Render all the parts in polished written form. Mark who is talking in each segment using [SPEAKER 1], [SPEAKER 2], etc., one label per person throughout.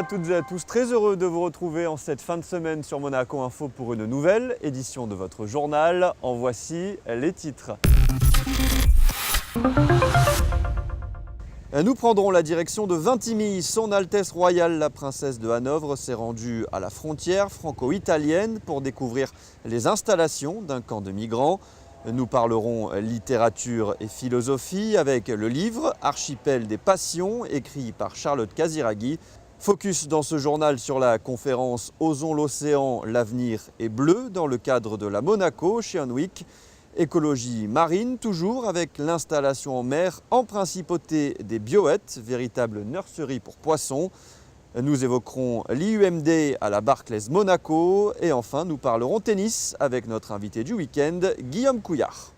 [SPEAKER 1] à toutes et à tous, très heureux de vous retrouver en cette fin de semaine sur Monaco Info pour une nouvelle édition de votre journal. En voici les titres. Nous prendrons la direction de Vintimille. Son Altesse Royale, la princesse de Hanovre, s'est rendue à la frontière franco-italienne pour découvrir les installations d'un camp de migrants. Nous parlerons littérature et philosophie avec le livre Archipel des passions, écrit par Charlotte Casiraghi. Focus dans ce journal sur la conférence Osons l'océan, l'avenir est bleu dans le cadre de la Monaco Ocean Week. Écologie marine toujours avec l'installation en mer en principauté des Bioettes, véritable nurserie pour poissons. Nous évoquerons l'IUMD à la Barclays Monaco et enfin nous parlerons tennis avec notre invité du week-end, Guillaume Couillard.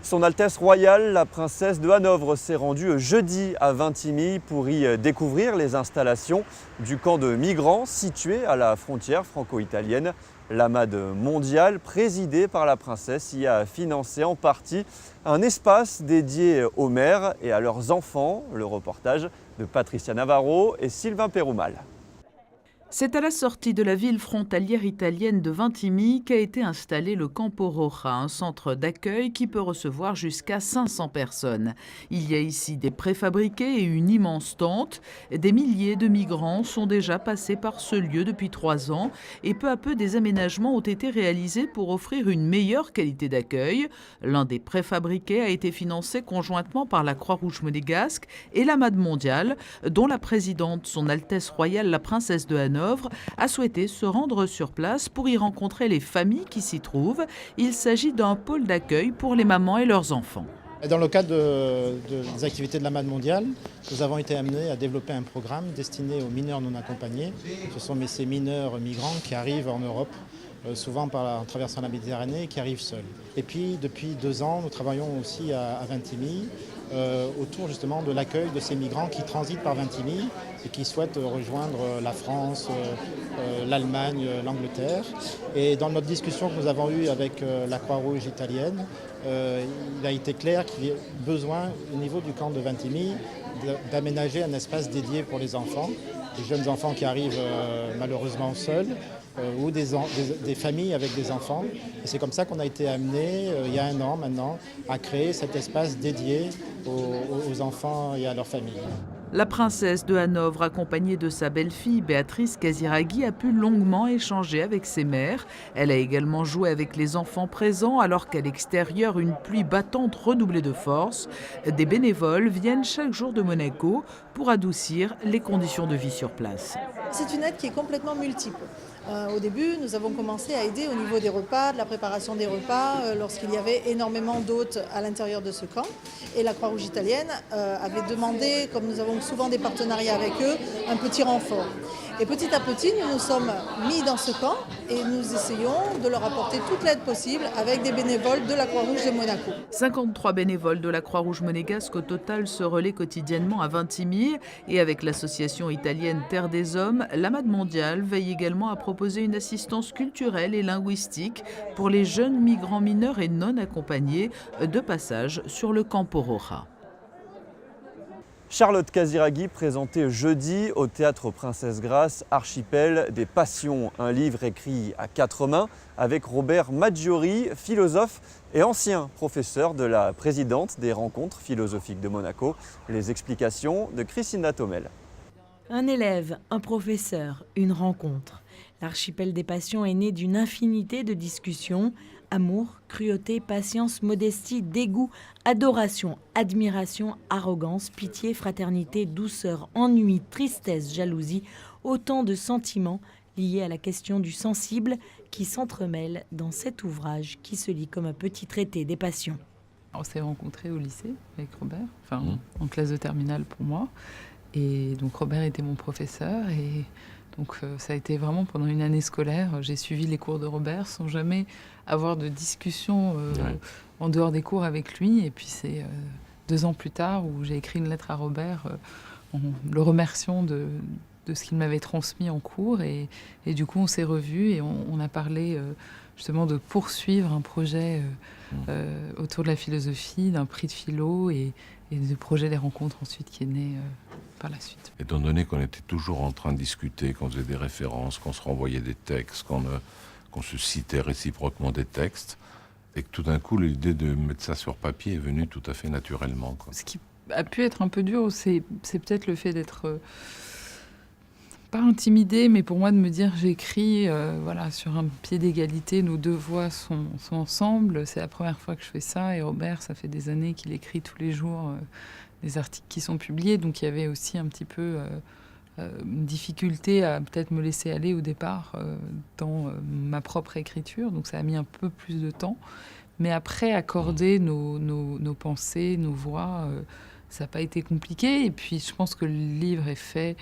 [SPEAKER 1] Son Altesse Royale, la princesse de Hanovre, s'est rendue jeudi à Vintimille pour y découvrir les installations du camp de migrants situé à la frontière franco-italienne. La MAD mondiale, présidée par la princesse, y a financé en partie un espace dédié aux mères et à leurs enfants. Le reportage de Patricia Navarro et Sylvain Péroumal.
[SPEAKER 2] C'est à la sortie de la ville frontalière italienne de Vintimille qu'a été installé le Campo Roja, un centre d'accueil qui peut recevoir jusqu'à 500 personnes. Il y a ici des préfabriqués et une immense tente. Des milliers de migrants sont déjà passés par ce lieu depuis 3 ans et peu à peu des aménagements ont été réalisés pour offrir une meilleure qualité d'accueil. L'un des préfabriqués a été financé conjointement par la Croix-Rouge monégasque et la MAD mondiale, dont la présidente, Son Altesse Royale, la princesse de Hanovre, a souhaité se rendre sur place pour y rencontrer les familles qui s'y trouvent. Il s'agit d'un pôle d'accueil pour les mamans et leurs enfants.
[SPEAKER 3] Dans le cadre des activités de la MAD mondiale, nous avons été amenés à développer un programme destiné aux mineurs non accompagnés. Ce sont ces mineurs migrants qui arrivent en Europe, souvent en traversant la Méditerranée, et qui arrivent seuls. Et puis depuis 2 ans, nous travaillons aussi à Vintimille, autour justement de l'accueil de ces migrants qui transitent par Vintimille et qui souhaitent rejoindre la France, l'Allemagne, l'Angleterre. Et dans notre discussion que nous avons eue avec la Croix-Rouge italienne, il a été clair qu'il y a besoin au niveau du camp de Vintimille d'aménager un espace dédié pour les enfants, les jeunes enfants qui arrivent malheureusement seuls, ou des familles avec des enfants. Et c'est comme ça qu'on a été amené, il y a 1 an maintenant, à créer cet espace dédié aux enfants et à leurs familles.
[SPEAKER 2] La princesse de Hanovre, accompagnée de sa belle-fille Béatrice Casiraghi, a pu longuement échanger avec ses mères. Elle a également joué avec les enfants présents alors qu'à l'extérieur, une pluie battante redoublait de force. Des bénévoles viennent chaque jour de Monaco pour adoucir les conditions de vie sur place.
[SPEAKER 4] C'est une aide qui est complètement multiple. Au début, nous avons commencé à aider au niveau des repas, de la préparation des repas, lorsqu'il y avait énormément d'hôtes à l'intérieur de ce camp. Et la Croix-Rouge italienne avait demandé, comme nous avons souvent des partenariats avec eux, un petit renfort. Et petit à petit, nous nous sommes mis dans ce camp et nous essayons de leur apporter toute l'aide possible avec des bénévoles de la Croix-Rouge de Monaco.
[SPEAKER 2] 53 bénévoles de la Croix-Rouge monégasque au total se relaient quotidiennement à Vintimille et avec l'association italienne Terre des Hommes, la MAD mondiale veille également à proposer une assistance culturelle et linguistique pour les jeunes migrants mineurs et non accompagnés de passage sur le Campo Roja.
[SPEAKER 1] Charlotte Casiraghi présentait jeudi au Théâtre Princesse Grace Archipel des passions, un livre écrit à 4 mains avec Robert Maggiori, philosophe et ancien professeur de la présidente des rencontres philosophiques de Monaco. Les explications de Christina Thomel.
[SPEAKER 5] Un élève, un professeur, une rencontre. L'archipel des passions est né d'une infinité de discussions. Amour, cruauté, patience, modestie, dégoût, adoration, admiration, arrogance, pitié, fraternité, douceur, ennui, tristesse, jalousie. Autant de sentiments liés à la question du sensible qui s'entremêlent dans cet ouvrage qui se lit comme un petit traité des passions.
[SPEAKER 6] On s'est rencontrés au lycée avec Robert, en classe de terminale pour moi. Et donc Robert était mon professeur et donc ça a été vraiment pendant une année scolaire. J'ai suivi les cours de Robert sans jamais avoir de discussion en dehors des cours avec lui. Et puis c'est 2 ans plus tard où j'ai écrit une lettre à Robert en le remerciant de ce qu'il m'avait transmis en cours. Et du coup on s'est revus et on a parlé justement de poursuivre un projet autour de la philosophie, d'un prix de philo et le projet des rencontres ensuite qui est né par la suite.
[SPEAKER 7] Étant donné qu'on était toujours en train de discuter, qu'on faisait des références, qu'on se renvoyait des textes, qu'on se citait réciproquement des textes, et que tout d'un coup l'idée de mettre ça sur papier est venue tout à fait naturellement, quoi.
[SPEAKER 6] Ce qui a pu être un peu dur, c'est peut-être le fait d'être pas intimidée, mais pour moi de me dire j'écris sur un pied d'égalité, nos deux voix sont ensemble. C'est la première fois que je fais ça, et Robert, ça fait des années qu'il écrit tous les jours des articles qui sont publiés, donc il y avait aussi un petit peu une difficulté à peut-être me laisser aller au départ dans ma propre écriture, donc ça a mis un peu plus de temps. Mais après, accorder nos pensées, nos voix, ça n'a pas été compliqué. Et puis, je pense que le livre est fait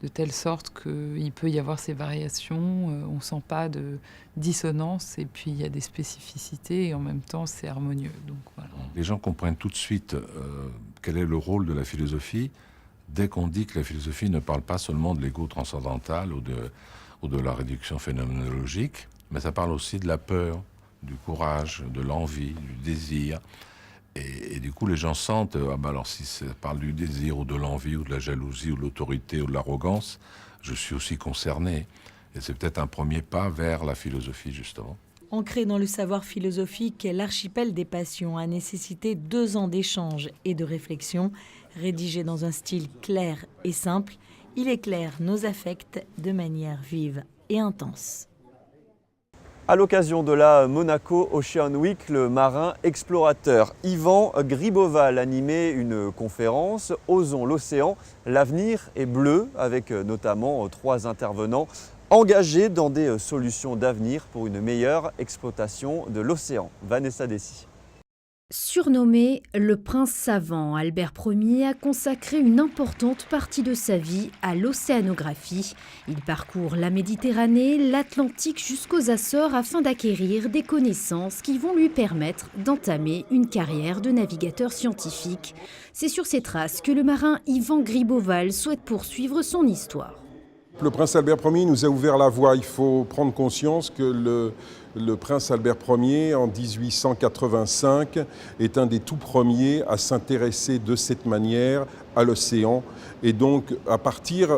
[SPEAKER 6] de telle sorte qu'il peut y avoir ces variations. On ne sent pas de dissonance. Et puis, il y a des spécificités. Et en même temps, c'est harmonieux. Donc, voilà.
[SPEAKER 7] Les gens comprennent tout de suite quel est le rôle de la philosophie dès qu'on dit que la philosophie ne parle pas seulement de l'ego transcendantal ou de la réduction phénoménologique, mais ça parle aussi de la peur, du courage, de l'envie, du désir. Et du coup, les gens sentent, alors si ça parle du désir ou de l'envie ou de la jalousie ou de l'autorité ou de l'arrogance, je suis aussi concerné. Et c'est peut-être un premier pas vers la philosophie, justement.
[SPEAKER 5] Ancré dans le savoir philosophique, l'archipel des passions a nécessité 2 ans d'échanges et de réflexion. Rédigé dans un style clair et simple, il éclaire nos affects de manière vive et intense.
[SPEAKER 1] À l'occasion de la Monaco Ocean Week, le marin explorateur Yvan Griboval animait une conférence « Osons l'océan, l'avenir est bleu » avec notamment 3 intervenants engagés dans des solutions d'avenir pour une meilleure exploitation de l'océan. Vanessa Dessy.
[SPEAKER 8] Surnommé le prince savant, Albert Ier a consacré une importante partie de sa vie à l'océanographie. Il parcourt la Méditerranée, l'Atlantique jusqu'aux Açores afin d'acquérir des connaissances qui vont lui permettre d'entamer une carrière de navigateur scientifique. C'est sur ces traces que le marin Yvan Griboval souhaite poursuivre son histoire.
[SPEAKER 9] Le prince Albert Ier nous a ouvert la voie. Il faut prendre conscience que le prince Albert Ier, en 1885, est un des tout premiers à s'intéresser de cette manière à l'océan. Et donc, à partir,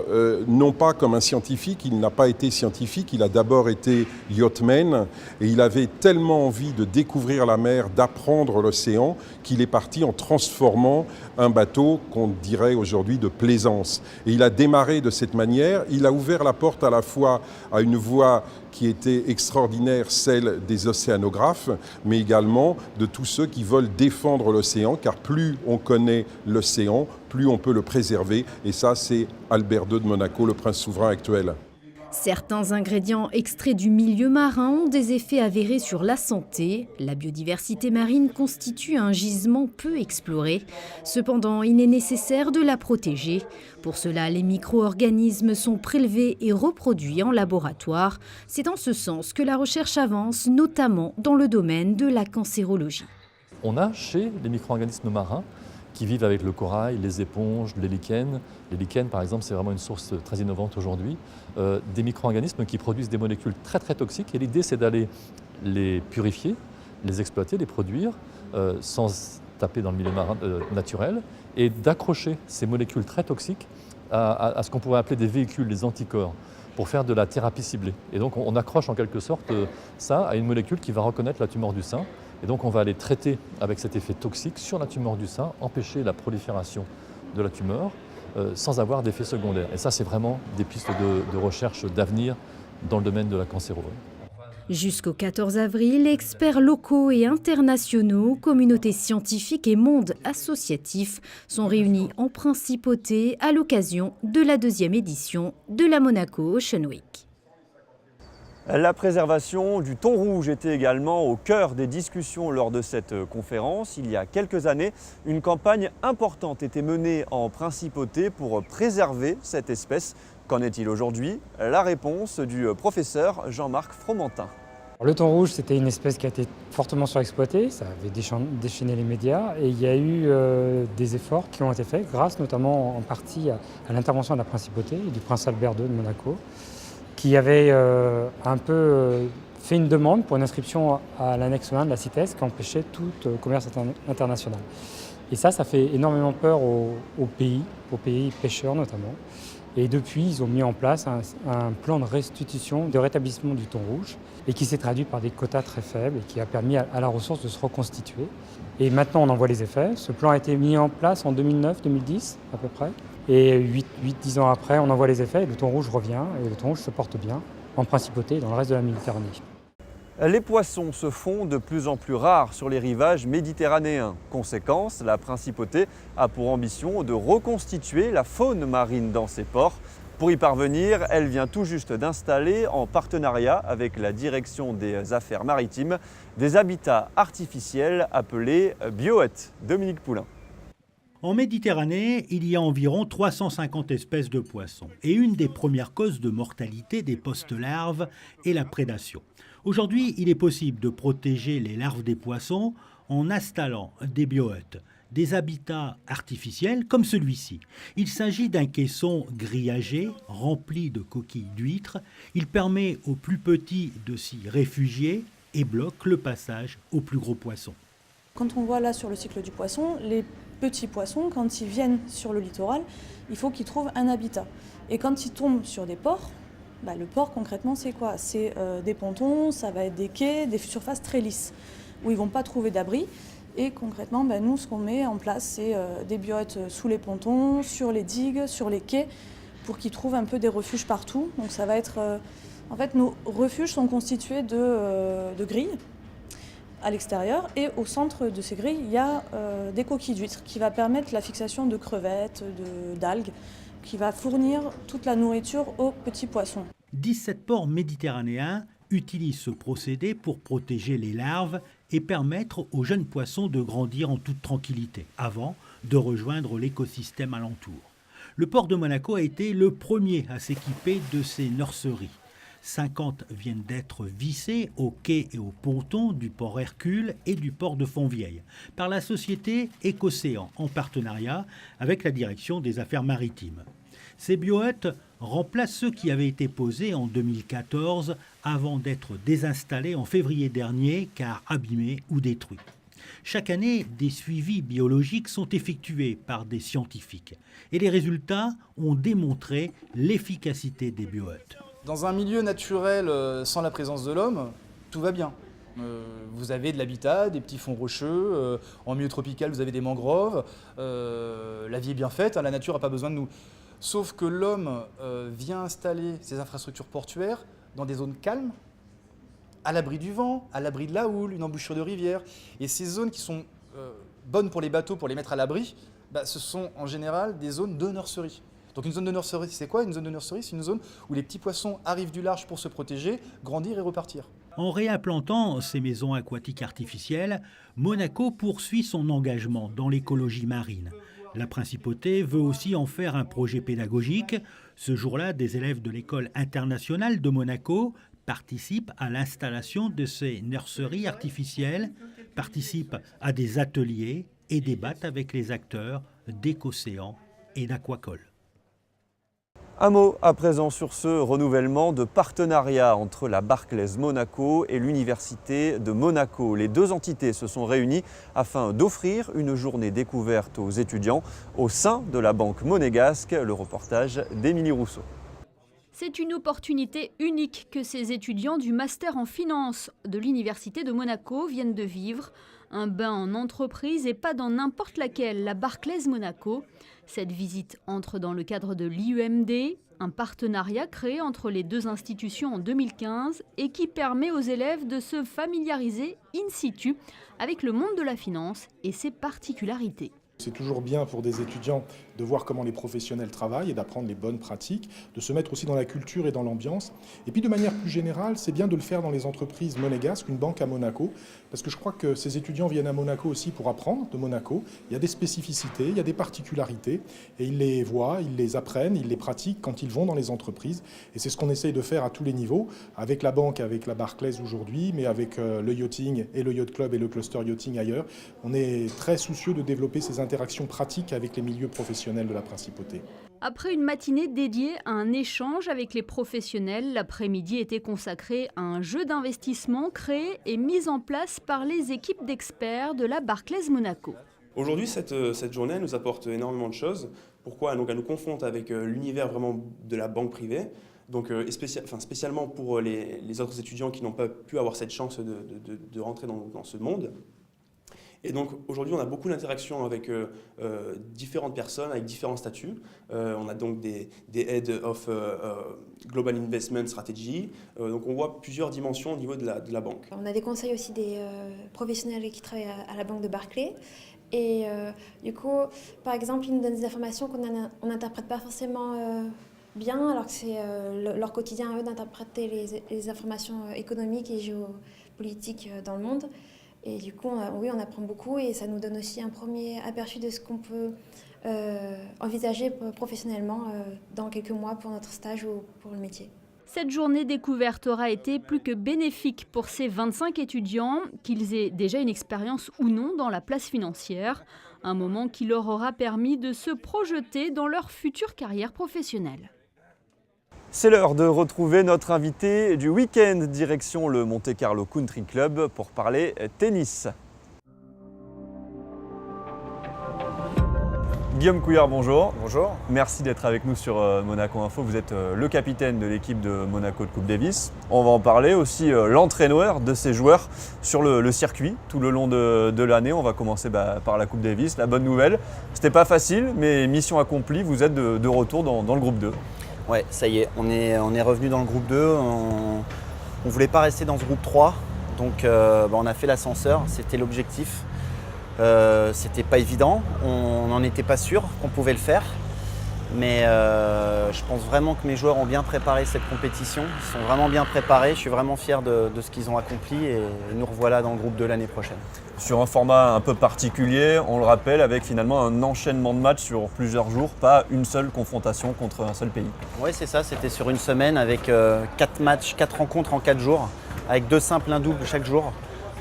[SPEAKER 9] non pas comme un scientifique, il n'a pas été scientifique, il a d'abord été yachtman, et il avait tellement envie de découvrir la mer, d'apprendre l'océan, qu'il est parti en transformant un bateau qu'on dirait aujourd'hui de plaisance. Et il a démarré de cette manière, il a ouvert la porte à la fois à une voie qui était extraordinaire, celle des océanographes, mais également de tous ceux qui veulent défendre l'océan, car plus on connaît l'océan, plus on peut le préserver. Et ça, c'est Albert II de Monaco, le prince souverain actuel.
[SPEAKER 8] Certains ingrédients extraits du milieu marin ont des effets avérés sur la santé. La biodiversité marine constitue un gisement peu exploré. Cependant, il est nécessaire de la protéger. Pour cela, les micro-organismes sont prélevés et reproduits en laboratoire. C'est dans ce sens que la recherche avance, notamment dans le domaine de la cancérologie.
[SPEAKER 10] On a chez les micro-organismes marins qui vivent avec le corail, les éponges, les lichens. Les lichens, par exemple, c'est vraiment une source très innovante aujourd'hui. Des micro-organismes qui produisent des molécules très très toxiques. Et l'idée, c'est d'aller les purifier, les exploiter, les produire, sans taper dans le milieu marin naturel, et d'accrocher ces molécules très toxiques à ce qu'on pourrait appeler des véhicules, des anticorps, pour faire de la thérapie ciblée. Et donc, on accroche en quelque sorte ça à une molécule qui va reconnaître la tumeur du sein. Et donc on va aller traiter avec cet effet toxique sur la tumeur du sein, empêcher la prolifération de la tumeur sans avoir d'effet secondaire. Et ça, c'est vraiment des pistes de recherche d'avenir dans le domaine de la cancérologie.
[SPEAKER 8] Jusqu'au 14 avril, experts locaux et internationaux, communautés scientifiques et monde associatif sont réunis en principauté à l'occasion de la 2e édition de la Monaco Ocean Week.
[SPEAKER 1] La préservation du thon rouge était également au cœur des discussions lors de cette conférence. Il y a quelques années, une campagne importante était menée en principauté pour préserver cette espèce. Qu'en est-il aujourd'hui? La réponse du professeur Jean-Marc Fromentin.
[SPEAKER 11] Le thon rouge, c'était une espèce qui a été fortement surexploitée, ça avait déchaîné les médias et il y a eu des efforts qui ont été faits grâce notamment en partie à l'intervention de la principauté et du prince Albert II de Monaco, qui avait un peu fait une demande pour une inscription à l'annexe 1 de la CITES qui empêchait tout commerce international. Et ça fait énormément peur aux pays pêcheurs notamment. Et depuis, ils ont mis en place un plan de restitution, de rétablissement du thon rouge, et qui s'est traduit par des quotas très faibles et qui a permis à la ressource de se reconstituer. Et maintenant, on en voit les effets. Ce plan a été mis en place en 2009-2010 à peu près. Et 8-10 ans après, on en voit les effets et le thon rouge revient, et le thon rouge se porte bien en Principauté et dans le reste de la Méditerranée.
[SPEAKER 1] Les poissons se font de plus en plus rares sur les rivages méditerranéens. Conséquence, la Principauté a pour ambition de reconstituer la faune marine dans ses ports. Pour y parvenir, elle vient tout juste d'installer, en partenariat avec la Direction des Affaires maritimes, des habitats artificiels appelés bioètes. Dominique Poulain.
[SPEAKER 12] En Méditerranée, il y a environ 350 espèces de poissons. Et une des premières causes de mortalité des post-larves est la prédation. Aujourd'hui, il est possible de protéger les larves des poissons en installant des bioètes, des habitats artificiels comme celui-ci. Il s'agit d'un caisson grillagé rempli de coquilles d'huîtres. Il permet aux plus petits de s'y réfugier et bloque le passage aux plus gros poissons.
[SPEAKER 13] Quand on voit là sur le cycle du poisson, les petits poissons, quand ils viennent sur le littoral, il faut qu'ils trouvent un habitat. Et quand ils tombent sur des ports, le port concrètement c'est quoi? C'est des pontons, ça va être des quais, des surfaces très lisses, où ils ne vont pas trouver d'abri. Et concrètement, nous ce qu'on met en place, c'est des bioètes sous les pontons, sur les digues, sur les quais, pour qu'ils trouvent un peu des refuges partout. Donc ça va être... en fait, nos refuges sont constitués de grilles à l'extérieur, et au centre de ces grilles, il y a des coquilles d'huîtres qui va permettre la fixation de crevettes, d'algues, qui va fournir toute la nourriture aux petits poissons.
[SPEAKER 12] 17 ports méditerranéens utilisent ce procédé pour protéger les larves et permettre aux jeunes poissons de grandir en toute tranquillité, avant de rejoindre l'écosystème alentour. Le port de Monaco a été le premier à s'équiper de ces nurseries. 50 viennent d'être vissés aux quais et aux pontons du port Hercule et du port de Fontvieille par la société Écocéan en partenariat avec la Direction des Affaires maritimes. Ces bioètes remplacent ceux qui avaient été posés en 2014 avant d'être désinstallés en février dernier car abîmés ou détruits. Chaque année, des suivis biologiques sont effectués par des scientifiques et les résultats ont démontré l'efficacité des bioètes.
[SPEAKER 14] Dans un milieu naturel sans la présence de l'homme, tout va bien. Vous avez de l'habitat, des petits fonds rocheux, en milieu tropical vous avez des mangroves, la vie est bien faite, la nature n'a pas besoin de nous. Sauf que l'homme vient installer ses infrastructures portuaires dans des zones calmes, à l'abri du vent, à l'abri de la houle, une embouchure de rivière. Et ces zones qui sont bonnes pour les bateaux, pour les mettre à l'abri, ce sont en général des zones de nurserie. Donc une zone de nurserie, c'est quoi? Une zone de nurserie, c'est une zone où les petits poissons arrivent du large pour se protéger, grandir et repartir.
[SPEAKER 12] En réimplantant ces maisons aquatiques artificielles, Monaco poursuit son engagement dans l'écologie marine. La Principauté veut aussi en faire un projet pédagogique. Ce jour-là, des élèves de l'école internationale de Monaco participent à l'installation de ces nurseries artificielles, participent à des ateliers et débattent avec les acteurs d'Écocéan et d'Aquacol.
[SPEAKER 1] Un mot à présent sur ce renouvellement de partenariat entre la Barclays Monaco et l'Université de Monaco. Les deux entités se sont réunies afin d'offrir une journée découverte aux étudiants au sein de la Banque monégasque. Le reportage d'Émilie Rousseau.
[SPEAKER 15] C'est une opportunité unique que ces étudiants du Master en Finance de l'Université de Monaco viennent de vivre. Un bain en entreprise et pas dans n'importe laquelle, la Barclays Monaco. Cette visite entre dans le cadre de l'IUMD, un partenariat créé entre les deux institutions en 2015 et qui permet aux élèves de se familiariser in situ avec le monde de la finance et ses particularités.
[SPEAKER 16] C'est toujours bien pour des étudiants de voir comment les professionnels travaillent et d'apprendre les bonnes pratiques, de se mettre aussi dans la culture et dans l'ambiance. Et puis de manière plus générale, c'est bien de le faire dans les entreprises monégasques, une banque à Monaco, parce que je crois que ces étudiants viennent à Monaco aussi pour apprendre de Monaco. Il y a des spécificités, il y a des particularités, et ils les voient, ils les apprennent, ils les pratiquent quand ils vont dans les entreprises. Et c'est ce qu'on essaye de faire à tous les niveaux, avec la banque, avec la Barclays aujourd'hui, mais avec le yachting et le yacht club et le cluster yachting ailleurs. On est très soucieux de développer ces interactions pratiques avec les milieux professionnels de la Principauté.
[SPEAKER 15] Après une matinée dédiée à un échange avec les professionnels, l'après-midi était consacré à un jeu d'investissement créé et mis en place par les équipes d'experts de la Barclays Monaco.
[SPEAKER 17] Aujourd'hui, cette journée nous apporte énormément de choses. Pourquoi? Donc, elle nous confronte avec l'univers vraiment de la banque privée. Donc, spécialement pour les autres étudiants qui n'ont pas pu avoir cette chance de rentrer dans ce monde. Et donc aujourd'hui, on a beaucoup d'interactions avec différentes personnes, avec différents statuts. On a donc des Head of Global Investment Strategy. Donc on voit plusieurs dimensions au niveau de la banque.
[SPEAKER 18] On a des conseils aussi des professionnels qui travaillent à la banque de Barclays. Et du coup, par exemple, ils nous donnent des informations qu'on n'interprète pas forcément bien, alors que c'est leur quotidien à eux d'interpréter les informations économiques et géopolitiques dans le monde. Et du coup, oui, on apprend beaucoup et ça nous donne aussi un premier aperçu de ce qu'on peut envisager professionnellement dans quelques mois pour notre stage ou pour le métier.
[SPEAKER 15] Cette journée découverte aura été plus que bénéfique pour ces 25 étudiants, qu'ils aient déjà une expérience ou non dans la place financière. Un moment qui leur aura permis de se projeter dans leur future carrière professionnelle.
[SPEAKER 1] C'est l'heure de retrouver notre invité du week-end, direction le Monte Carlo Country Club pour parler tennis. Guillaume Couillard, bonjour.
[SPEAKER 19] Bonjour.
[SPEAKER 1] Merci d'être avec nous sur Monaco Info. Vous êtes le capitaine de l'équipe de Monaco de Coupe Davis. On va en parler aussi, l'entraîneur de ces joueurs sur le circuit tout le long de l'année. On va commencer par la Coupe Davis. La bonne nouvelle, c'était pas facile, mais mission accomplie, vous êtes de retour dans le groupe 2.
[SPEAKER 19] Ouais, ça y est, on est revenu dans le groupe 2. On ne voulait pas rester dans ce groupe 3, donc on a fait l'ascenseur, c'était l'objectif. C'était pas évident, on n'en était pas sûr qu'on pouvait le faire, mais je pense vraiment que mes joueurs ont bien préparé cette compétition. Ils sont vraiment bien préparés, je suis vraiment fier de ce qu'ils ont accompli et nous revoilà dans le groupe 2 l'année prochaine.
[SPEAKER 1] Sur un format un peu particulier, on le rappelle, avec finalement un enchaînement de matchs sur plusieurs jours, pas une seule confrontation contre un seul pays.
[SPEAKER 19] Oui, c'est ça, c'était sur une semaine avec 4 matchs, 4 rencontres en 4 jours, avec 2 simples, un double chaque jour.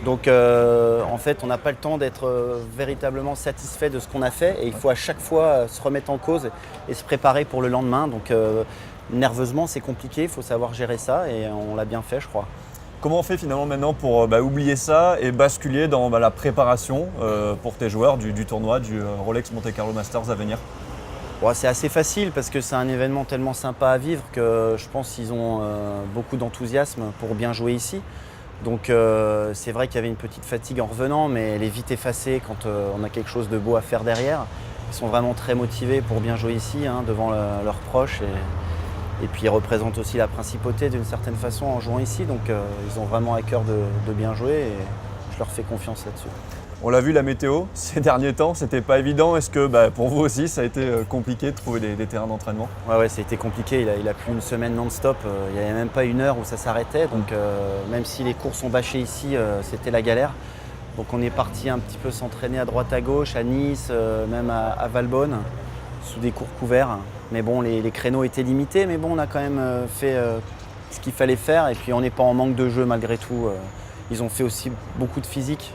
[SPEAKER 19] Donc en fait, on n'a pas le temps d'être véritablement satisfait de ce qu'on a fait et il faut à chaque fois se remettre en cause et se préparer pour le lendemain. Donc nerveusement, c'est compliqué, il faut savoir gérer ça et on l'a bien fait, je crois.
[SPEAKER 1] Comment on fait finalement maintenant pour oublier ça et basculer dans la préparation pour tes joueurs du tournoi du Rolex Monte Carlo Masters à venir?
[SPEAKER 19] C'est assez facile parce que c'est un événement tellement sympa à vivre que je pense qu'ils ont beaucoup d'enthousiasme pour bien jouer ici. Donc c'est vrai qu'il y avait une petite fatigue en revenant, mais elle est vite effacée quand on a quelque chose de beau à faire derrière. Ils sont vraiment très motivés pour bien jouer ici, devant leurs proches. Et puis ils représentent aussi la principauté d'une certaine façon en jouant ici. Donc ils ont vraiment à cœur de bien jouer et je leur fais confiance là-dessus.
[SPEAKER 1] On l'a vu, la météo, ces derniers temps, c'était pas évident. Est-ce que pour vous aussi, ça a été compliqué de trouver des terrains d'entraînement?
[SPEAKER 19] Ouais, ça a été compliqué. Il a plu une semaine non-stop. Il n'y avait même pas une heure où ça s'arrêtait. Donc même si les cours sont bâchés ici, c'était la galère. Donc on est parti un petit peu s'entraîner à droite à gauche, à Nice, même à Valbonne, sous des cours couverts. Mais bon, les créneaux étaient limités. Mais bon, on a quand même fait ce qu'il fallait faire. Et puis on n'est pas en manque de jeu malgré tout. Ils ont fait aussi beaucoup de physique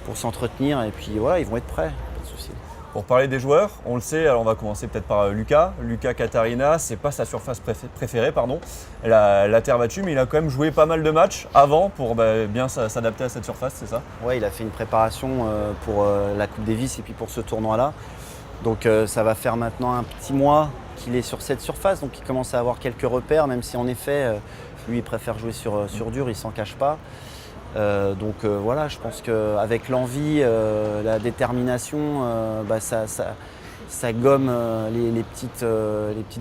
[SPEAKER 19] pour s'entretenir et puis voilà, ils vont être prêts, pas de souci.
[SPEAKER 1] Pour parler des joueurs, on le sait, alors on va commencer peut-être par Luca. Luca Catarina, c'est pas sa surface préférée, la terre battue, mais il a quand même joué pas mal de matchs avant pour bien s'adapter à cette surface, c'est ça?
[SPEAKER 19] Ouais, il a fait une préparation pour la Coupe Davis et puis pour ce tournoi-là. Donc ça va faire maintenant un petit mois qu'il est sur cette surface, donc il commence à avoir quelques repères, même si en effet, lui il préfère jouer sur dur, il s'en cache pas. Donc voilà, je pense qu'avec l'envie, la détermination, ça gomme les petites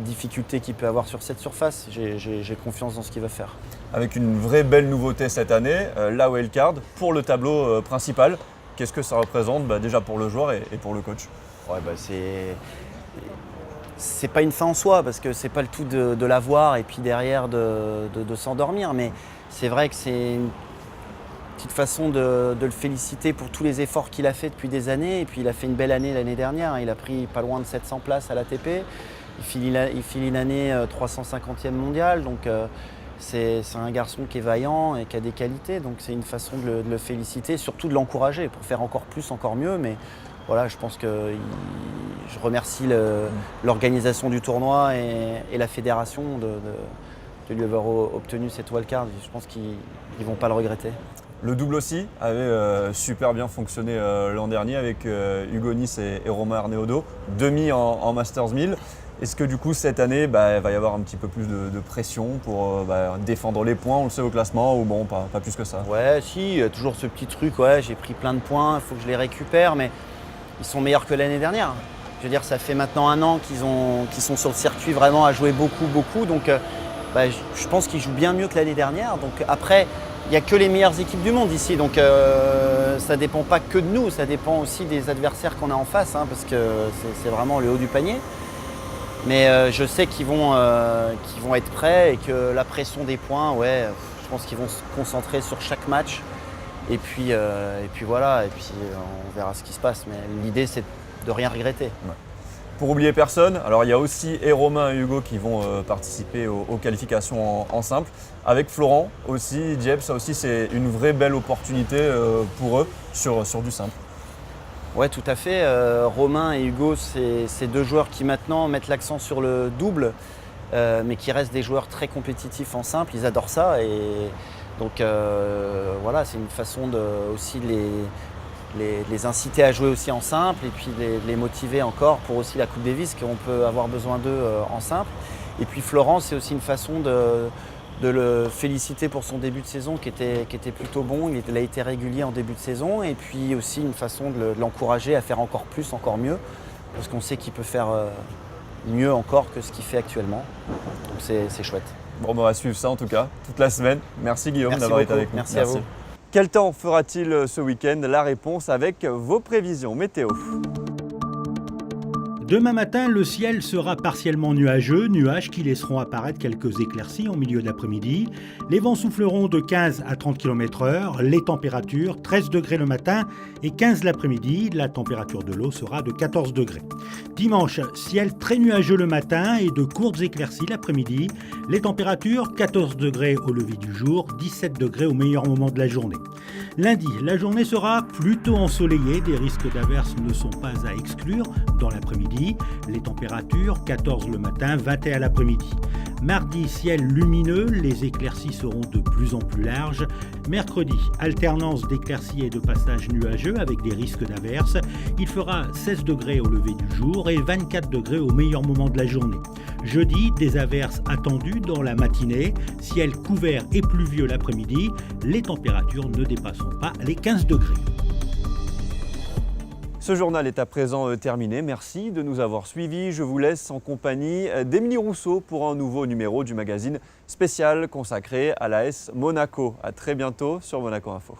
[SPEAKER 19] difficultés qu'il peut avoir sur cette surface. J'ai confiance dans ce qu'il va faire.
[SPEAKER 1] Avec une vraie belle nouveauté cette année, la wildcard pour le tableau principal. Qu'est-ce que ça représente déjà pour le joueur et pour le coach?
[SPEAKER 19] Ouais, c'est pas une fin en soi parce que c'est pas le tout de l'avoir et puis derrière de s'endormir, mais c'est vrai que c'est une petite façon de le féliciter pour tous les efforts qu'il a fait depuis des années. Et puis il a fait une belle année l'année dernière, il a pris pas loin de 700 places à l'ATP, il finit une année 350e mondiale, donc c'est un garçon qui est vaillant et qui a des qualités, donc c'est une façon de le féliciter, surtout de l'encourager pour faire encore plus, encore mieux. Mais voilà, je pense que je remercie l'organisation du tournoi et la fédération de lui avoir obtenu cette wildcard. Je pense qu'ils ne vont pas le regretter.
[SPEAKER 1] Le double aussi avait super bien fonctionné l'an dernier avec Hugo Nice et Romain Arneaudo, demi en Masters 1000. Est-ce que du coup cette année, il va y avoir un petit peu plus de pression pour défendre les points, on le sait au classement, ou bon, pas plus que ça?
[SPEAKER 19] Ouais, si, il y a toujours ce petit truc, ouais, j'ai pris plein de points, il faut que je les récupère, mais ils sont meilleurs que l'année dernière. Je veux dire, ça fait maintenant 1 an qu'ils sont sur le circuit vraiment à jouer beaucoup, donc je pense qu'ils jouent bien mieux que l'année dernière. Donc après, il n'y a que les meilleures équipes du monde ici, donc ça ne dépend pas que de nous, ça dépend aussi des adversaires qu'on a en face, hein, parce que c'est vraiment le haut du panier. Mais je sais qu'ils vont être prêts et que la pression des points, ouais, je pense qu'ils vont se concentrer sur chaque match. Et puis voilà, et puis on verra ce qui se passe. Mais l'idée, c'est de rien regretter.
[SPEAKER 1] Ouais. Pour oublier personne, alors il y a aussi Romain et Hugo qui vont participer aux qualifications en simple. Avec Florent aussi, Diep, ça aussi c'est une vraie belle opportunité pour eux sur du simple.
[SPEAKER 19] Ouais, tout à fait. Romain et Hugo, c'est 2 joueurs qui maintenant mettent l'accent sur le double, mais qui restent des joueurs très compétitifs en simple. Ils adorent ça. Et donc voilà, c'est une façon de aussi les inciter à jouer aussi en simple et puis les motiver encore pour aussi la Coupe Davis, qu'on peut avoir besoin d'eux en simple. Et puis Florent, c'est aussi une façon de le féliciter pour son début de saison qui était plutôt bon. Il a été régulier en début de saison et puis aussi une façon de l'encourager à faire encore plus, encore mieux, parce qu'on sait qu'il peut faire mieux encore que ce qu'il fait actuellement. Donc c'est chouette.
[SPEAKER 1] Bon, on va suivre ça en tout cas, toute la semaine. Merci Guillaume d'avoir été avec nous.
[SPEAKER 19] Merci à vous.
[SPEAKER 1] Quel temps fera-t-il ce week-end? La réponse avec vos prévisions météo.
[SPEAKER 12] Demain matin, le ciel sera partiellement nuageux, nuages qui laisseront apparaître quelques éclaircies en milieu d'après-midi. Les vents souffleront de 15 à 30 km/h, les températures 13 degrés le matin et 15 l'après-midi. La température de l'eau sera de 14 degrés. Dimanche, ciel très nuageux le matin et de courtes éclaircies l'après-midi. Les températures 14 degrés au lever du jour, 17 degrés au meilleur moment de la journée. Lundi, la journée sera plutôt ensoleillée, des risques d'averses ne sont pas à exclure dans l'après-midi. Les températures 14 le matin, 21 l'après-midi. Mardi, ciel lumineux, les éclaircies seront de plus en plus larges. Mercredi, alternance d'éclaircies et de passages nuageux avec des risques d'averses. Il fera 16 degrés au lever du jour et 24 degrés au meilleur moment de la journée. Jeudi, des averses attendues dans la matinée. Ciel couvert et pluvieux l'après-midi. Les températures ne dépasseront pas les 15 degrés.
[SPEAKER 1] Ce journal est à présent terminé. Merci de nous avoir suivis. Je vous laisse en compagnie d'Émilie Rousseau pour un nouveau numéro du magazine spécial consacré à l'AS Monaco. À très bientôt sur Monaco Info.